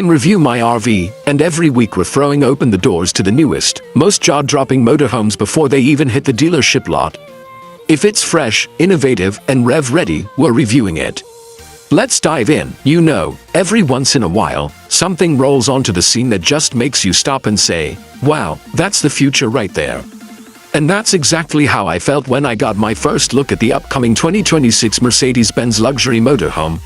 I'm Review My RV, and every week we're throwing open the doors to the newest, most jaw-dropping motorhomes before they even hit the dealership lot. If it's fresh, innovative, and rev-ready, we're reviewing it. Let's dive in. You know, every once in a while, something rolls onto the scene that just makes you stop and say, wow, that's the future right there. And that's exactly how I felt when I got my first look at the upcoming 2026 Mercedes-Benz Luxury Motorhome.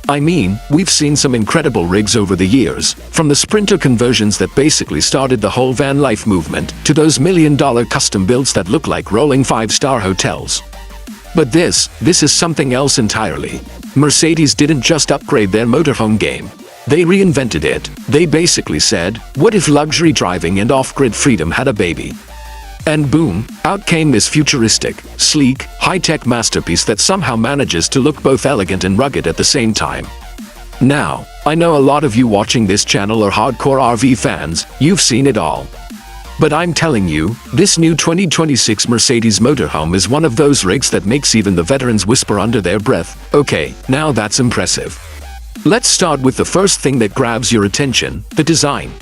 I mean, we've seen some incredible rigs over the years, from the Sprinter conversions that basically started the whole van life movement, to those million-dollar custom builds that look like rolling five-star hotels. But this is something else entirely. Mercedes didn't just upgrade their motorhome game. They reinvented it. They basically said, what if luxury driving and off-grid freedom had a baby? And boom, out came this futuristic, sleek, high-tech masterpiece that somehow manages to look both elegant and rugged at the same time. Now, I know a lot of you watching this channel are hardcore RV fans, you've seen it all. But I'm telling you, this new 2026 Mercedes motorhome is one of those rigs that makes even the veterans whisper under their breath, okay, now that's impressive. Let's start with the first thing that grabs your attention, the design.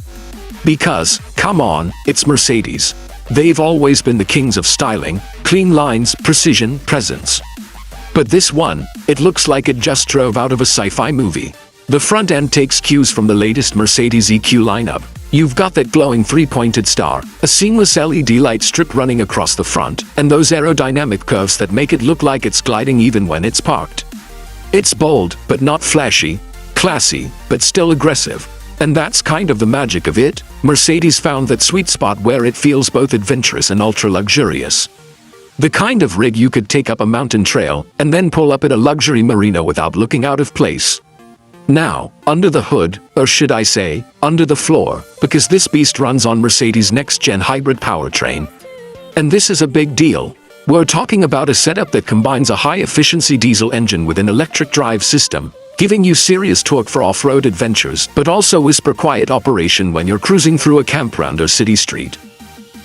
Because, come on, it's Mercedes. They've always been the kings of styling, clean lines, precision, presence. But this one, it looks like it just drove out of a sci-fi movie. The front end takes cues from the latest Mercedes EQ lineup. You've got that glowing three-pointed star, a seamless LED light strip running across the front, and those aerodynamic curves that make it look like it's gliding even when it's parked. It's bold, but not flashy, classy, but still aggressive. And that's kind of the magic of it. Mercedes found that sweet spot where it feels both adventurous and ultra-luxurious. The kind of rig you could take up a mountain trail and then pull up at a luxury marina without looking out of place. Now, under the hood, or should I say, under the floor, because this beast runs on Mercedes' next-gen hybrid powertrain. And this is a big deal. We're talking about a setup that combines a high-efficiency diesel engine with an electric drive system, giving you serious torque for off-road adventures, but also whisper-quiet operation when you're cruising through a campground or city street.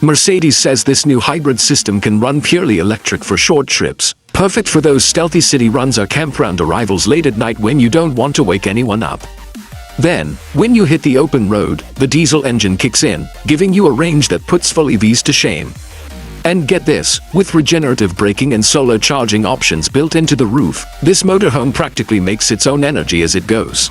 Mercedes says this new hybrid system can run purely electric for short trips, perfect for those stealthy city runs or campground arrivals late at night when you don't want to wake anyone up. Then, when you hit the open road, the diesel engine kicks in, giving you a range that puts full EVs to shame. And get this, with regenerative braking and solar charging options built into the roof, this motorhome practically makes its own energy as it goes.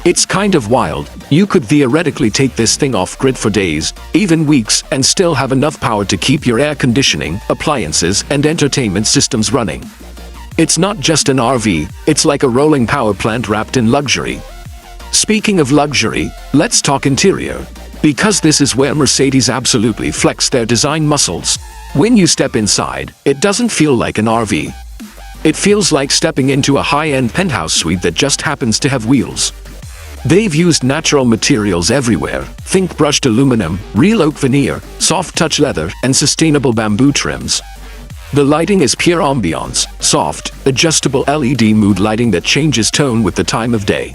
It's kind of wild. You could theoretically take this thing off-grid for days, even weeks, and still have enough power to keep your air conditioning, appliances, and entertainment systems running. It's not just an RV, it's like a rolling power plant wrapped in luxury. Speaking of luxury, let's talk interior. Because this is where Mercedes absolutely flex their design muscles. When you step inside, it doesn't feel like an RV. It feels like stepping into a high-end penthouse suite that just happens to have wheels. They've used natural materials everywhere. Think brushed aluminum, real oak veneer, soft touch leather, and sustainable bamboo trims. The lighting is pure ambiance, soft, adjustable LED mood lighting that changes tone with the time of day.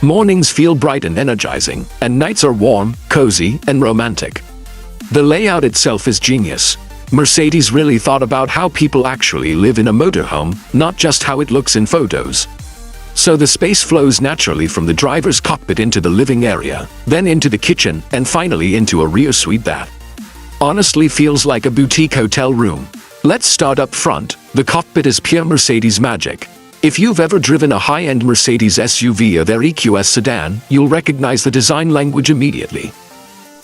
Mornings feel bright and energizing, and nights are warm, cozy, and romantic. The layout itself is genius. Mercedes really thought about how people actually live in a motorhome, not just how it looks in photos. So the space flows naturally from the driver's cockpit into the living area, then into the kitchen, and finally into a rear suite that honestly feels like a boutique hotel room. Let's start up front. The cockpit is pure Mercedes magic. If you've ever driven a high-end Mercedes SUV or their EQS sedan, you'll recognize the design language immediately.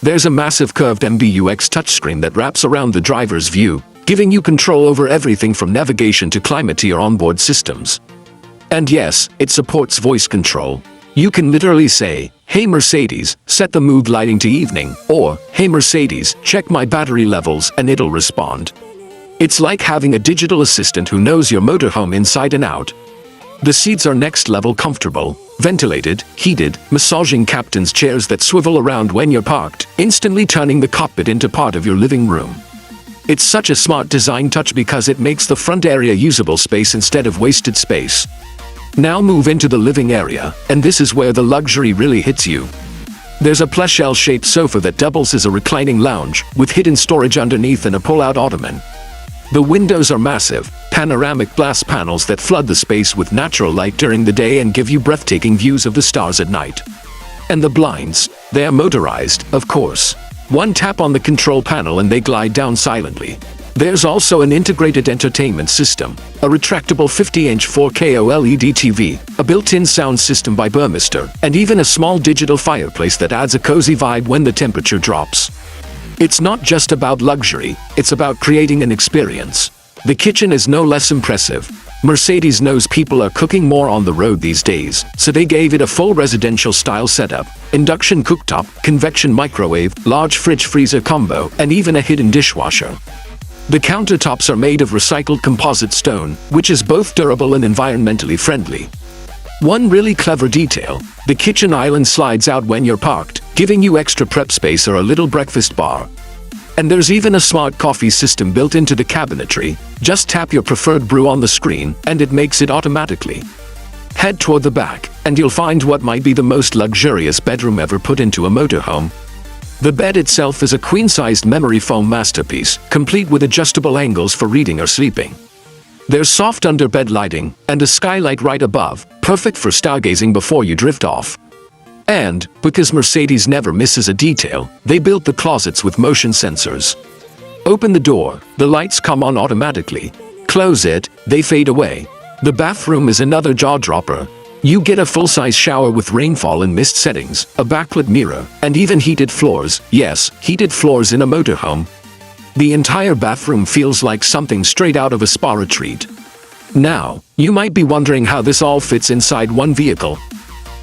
There's a massive curved MBUX touchscreen that wraps around the driver's view, giving you control over everything from navigation to climate or onboard systems. And yes, it supports voice control. You can literally say, "Hey Mercedes, set the mood lighting to evening," or "Hey Mercedes, check my battery levels," and it'll respond. It's like having a digital assistant who knows your motorhome inside and out. The seats are next-level comfortable, ventilated, heated, massaging captain's chairs that swivel around when you're parked, instantly turning the cockpit into part of your living room. It's such a smart design touch because it makes the front area usable space instead of wasted space. Now move into the living area, and this is where the luxury really hits you. There's a plush L-shaped sofa that doubles as a reclining lounge, with hidden storage underneath and a pull-out ottoman. The windows are massive, panoramic glass panels that flood the space with natural light during the day and give you breathtaking views of the stars at night. And the blinds, they are motorized, of course. One tap on the control panel and they glide down silently. There's also an integrated entertainment system, a retractable 50-inch 4K OLED TV, a built-in sound system by Burmester, and even a small digital fireplace that adds a cozy vibe when the temperature drops. It's not just about luxury, it's about creating an experience. The kitchen is no less impressive. Mercedes knows people are cooking more on the road these days, so they gave it a full residential-style setup, induction cooktop, convection microwave, large fridge-freezer combo, and even a hidden dishwasher. The countertops are made of recycled composite stone, which is both durable and environmentally friendly. One really clever detail, the kitchen island slides out when you're parked, giving you extra prep space or a little breakfast bar. And there's even a smart coffee system built into the cabinetry. Just tap your preferred brew on the screen, and it makes it automatically. Head toward the back, and you'll find what might be the most luxurious bedroom ever put into a motorhome. The bed itself is a queen-sized memory foam masterpiece, complete with adjustable angles for reading or sleeping. There's soft underbed lighting, and a skylight right above, perfect for stargazing before you drift off. And, because Mercedes never misses a detail, they built the closets with motion sensors. Open the door, the lights come on automatically. Close it, they fade away. The bathroom is another jaw-dropper. You get a full-size shower with rainfall and mist settings, a backlit mirror, and even heated floors. Yes, heated floors in a motorhome. The entire bathroom feels like something straight out of a spa retreat. Now, you might be wondering how this all fits inside one vehicle.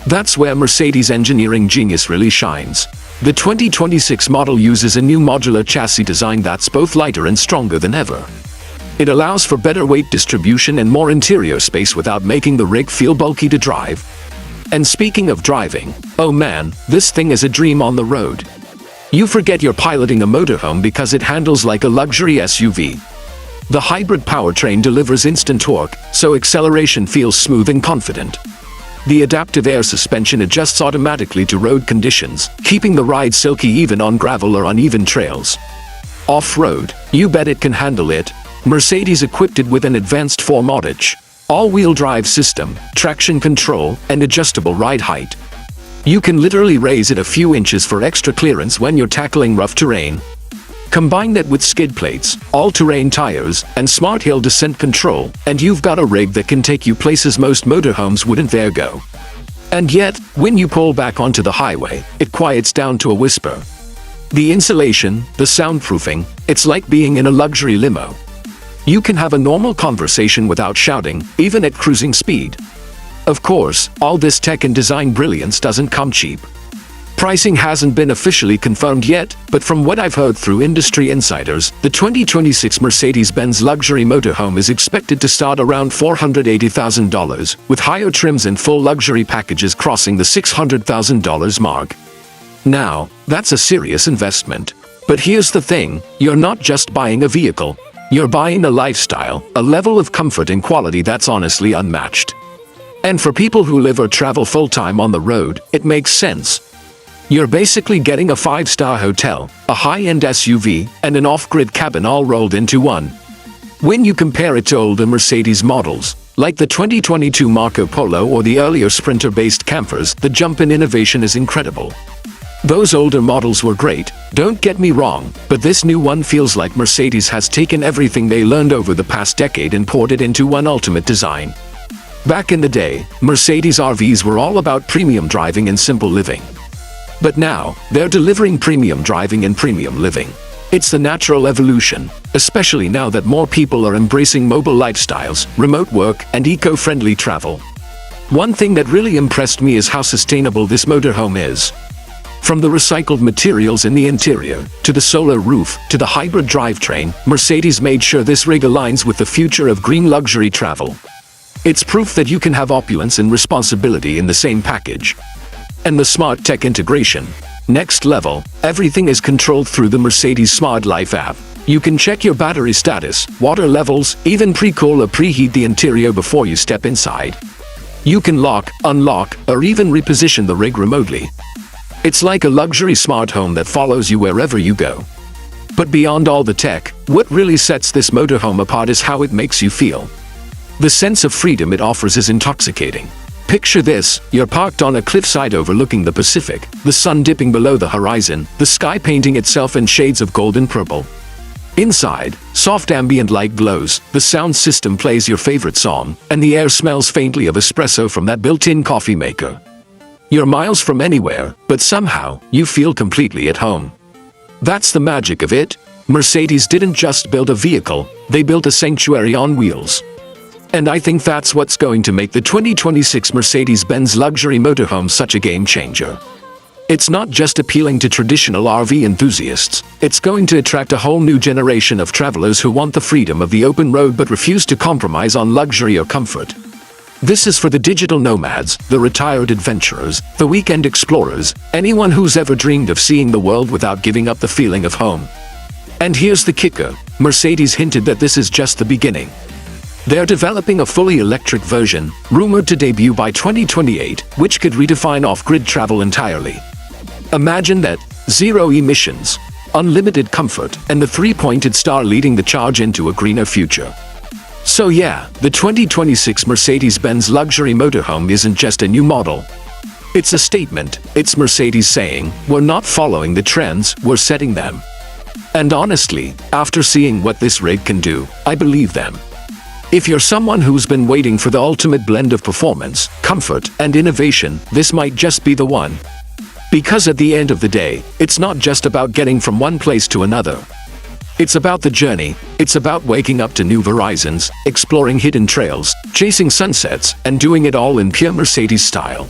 That's where Mercedes' engineering genius really shines. The 2026 model uses a new modular chassis design that's both lighter and stronger than ever. It allows for better weight distribution and more interior space without making the rig feel bulky to drive. And speaking of driving, oh man, this thing is a dream on the road. You forget you're piloting a motorhome because it handles like a luxury SUV. The hybrid powertrain delivers instant torque, so acceleration feels smooth and confident. The adaptive air suspension adjusts automatically to road conditions, keeping the ride silky even on gravel or uneven trails. Off-road, you bet it can handle it. Mercedes equipped it with an advanced 4MODH, all-wheel drive system, traction control, and adjustable ride height. You can literally raise it a few inches for extra clearance when you're tackling rough terrain. Combine that with skid plates, all-terrain tires, and smart hill descent control, and you've got a rig that can take you places most motorhomes wouldn't dare go. And yet, when you pull back onto the highway, it quiets down to a whisper. The insulation, the soundproofing, it's like being in a luxury limo. You can have a normal conversation without shouting, even at cruising speed. Of course, all this tech and design brilliance doesn't come cheap. Pricing hasn't been officially confirmed yet, but from what I've heard through industry insiders, the 2026 Mercedes-Benz Luxury Motorhome is expected to start around $480,000, with higher trims and full luxury packages crossing the $600,000 mark. Now, that's a serious investment. But here's the thing, you're not just buying a vehicle. You're buying a lifestyle, a level of comfort and quality that's honestly unmatched. And for people who live or travel full-time on the road, it makes sense. You're basically getting a 5-star hotel, a high-end SUV, and an off-grid cabin all rolled into one. When you compare it to older Mercedes models, like the 2022 Marco Polo or the earlier Sprinter-based campers, the jump in innovation is incredible. Those older models were great, don't get me wrong, but this new one feels like Mercedes has taken everything they learned over the past decade and poured it into one ultimate design. Back in the day, Mercedes RVs were all about premium driving and simple living. But now, they're delivering premium driving and premium living. It's the natural evolution, especially now that more people are embracing mobile lifestyles, remote work, and eco-friendly travel. One thing that really impressed me is how sustainable this motorhome is. From the recycled materials in the interior, to the solar roof, to the hybrid drivetrain, Mercedes made sure this rig aligns with the future of green luxury travel. It's proof that you can have opulence and responsibility in the same package. And the smart tech integration. Next level, everything is controlled through the Mercedes Smart Life app. You can check your battery status, water levels, even pre-cool or preheat the interior before you step inside. You can lock, unlock, or even reposition the rig remotely. It's like a luxury smart home that follows you wherever you go. But beyond all the tech, what really sets this motorhome apart is how it makes you feel. The sense of freedom it offers is intoxicating. Picture this, you're parked on a cliffside overlooking the Pacific, the sun dipping below the horizon, the sky painting itself in shades of gold and purple. Inside, soft ambient light glows, the sound system plays your favorite song, and the air smells faintly of espresso from that built-in coffee maker. You're miles from anywhere, but somehow, you feel completely at home. That's the magic of it. Mercedes didn't just build a vehicle, they built a sanctuary on wheels. And I think that's what's going to make the 2026 Mercedes-Benz Luxury Motorhome such a game changer. It's not just appealing to traditional RV enthusiasts, it's going to attract a whole new generation of travelers who want the freedom of the open road but refuse to compromise on luxury or comfort. This is for the digital nomads, the retired adventurers, the weekend explorers, anyone who's ever dreamed of seeing the world without giving up the feeling of home. And here's the kicker, Mercedes hinted that this is just the beginning. They're developing a fully electric version, rumored to debut by 2028, which could redefine off-grid travel entirely. Imagine that, zero emissions, unlimited comfort, and the three-pointed star leading the charge into a greener future. So yeah, the 2026 Mercedes-Benz Luxury Motorhome isn't just a new model. It's a statement, it's Mercedes saying, we're not following the trends, we're setting them. And honestly, after seeing what this rig can do, I believe them. If you're someone who's been waiting for the ultimate blend of performance, comfort, and innovation, this might just be the one. Because at the end of the day, it's not just about getting from one place to another. It's about the journey, it's about waking up to new horizons, exploring hidden trails, chasing sunsets, and doing it all in pure Mercedes style.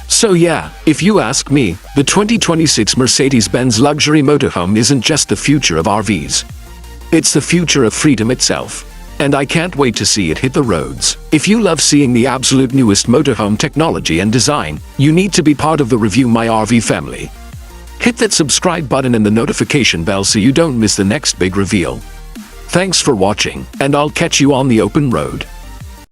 So yeah, if you ask me, the 2026 Mercedes-Benz Luxury Motorhome isn't just the future of RVs. It's the future of freedom itself. And I can't wait to see it hit the roads. If you love seeing the absolute newest motorhome technology and design, you need to be part of the Review My RV family. Hit that subscribe button and the notification bell so you don't miss the next big reveal. Thanks for watching, and I'll catch you on the open road.